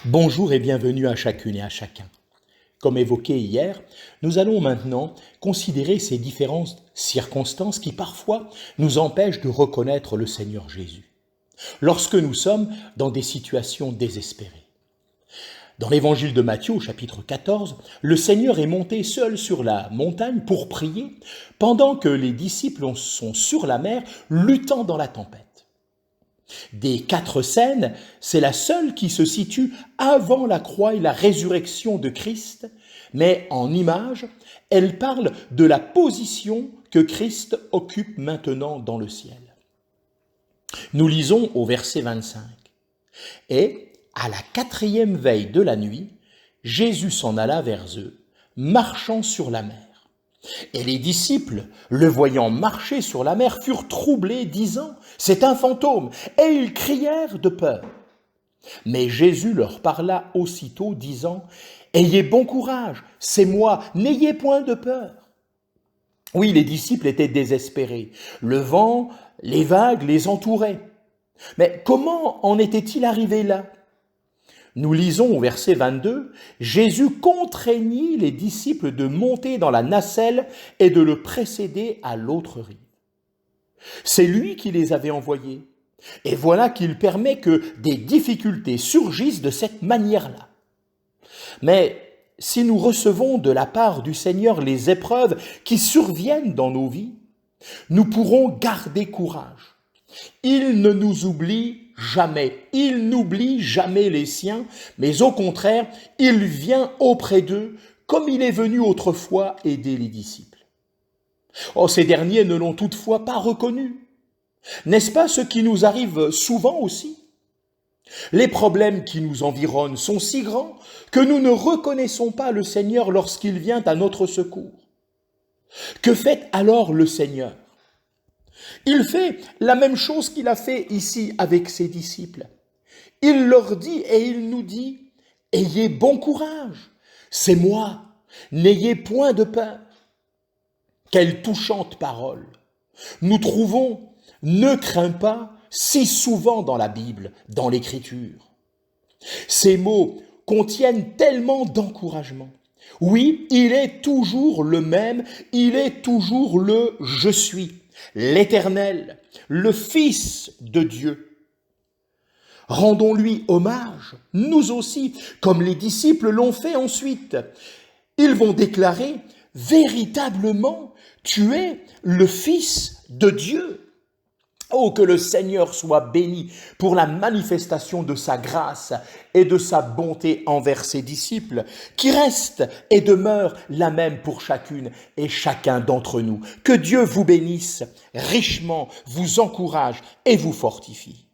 Bonjour et bienvenue à chacune et à chacun. Comme évoqué hier, nous allons maintenant considérer ces différentes circonstances qui parfois nous empêchent de reconnaître le Seigneur Jésus, lorsque nous sommes dans des situations désespérées. Dans l'évangile de Matthieu, au chapitre 14, le Seigneur est monté seul sur la montagne pour prier, pendant que les disciples sont sur la mer, luttant dans la tempête. Des 4 scènes, c'est la seule qui se situe avant la croix et la résurrection de Christ, mais en image, elle parle de la position que Christ occupe maintenant dans le ciel. Nous lisons au verset 25. « Et, à la 4e veille de la nuit, Jésus s'en alla vers eux, marchant sur la mer. Et les disciples, le voyant marcher sur la mer, furent troublés, disant « C'est un fantôme !» Et ils crièrent de peur. Mais Jésus leur parla aussitôt, disant « Ayez bon courage, c'est moi, n'ayez point de peur. » Oui, les disciples étaient désespérés. Le vent, les vagues les entouraient. Mais comment en était-il arrivé là ? Nous lisons au verset 22, « Jésus contraignit les disciples de monter dans la nacelle et de le précéder à l'autre rive. » C'est lui qui les avait envoyés. Et voilà qu'il permet que des difficultés surgissent de cette manière-là. Mais si nous recevons de la part du Seigneur les épreuves qui surviennent dans nos vies, nous pourrons garder courage. Il ne nous oublie jamais, il n'oublie jamais les siens, mais au contraire, il vient auprès d'eux comme il est venu autrefois aider les disciples. Oh, ces derniers ne l'ont toutefois pas reconnu. N'est-ce pas ce qui nous arrive souvent aussi ? Les problèmes qui nous environnent sont si grands que nous ne reconnaissons pas le Seigneur lorsqu'il vient à notre secours. Que fait alors le Seigneur ? Il fait la même chose qu'il a fait ici avec ses disciples. Il leur dit et il nous dit « Ayez bon courage, c'est moi, n'ayez point de peur. » Quelle touchante parole. Nous trouvons « ne crains pas » si souvent dans la Bible, dans l'Écriture. Ces mots contiennent tellement d'encouragement. Oui, il est toujours le même, il est toujours le « je suis ». L'Éternel, le Fils de Dieu. Rendons-lui hommage, nous aussi, comme les disciples l'ont fait ensuite. Ils vont déclarer « Véritablement, tu es le Fils de Dieu ». Oh, que le Seigneur soit béni pour la manifestation de sa grâce et de sa bonté envers ses disciples, qui reste et demeure la même pour chacune et chacun d'entre nous. Que Dieu vous bénisse richement, vous encourage et vous fortifie.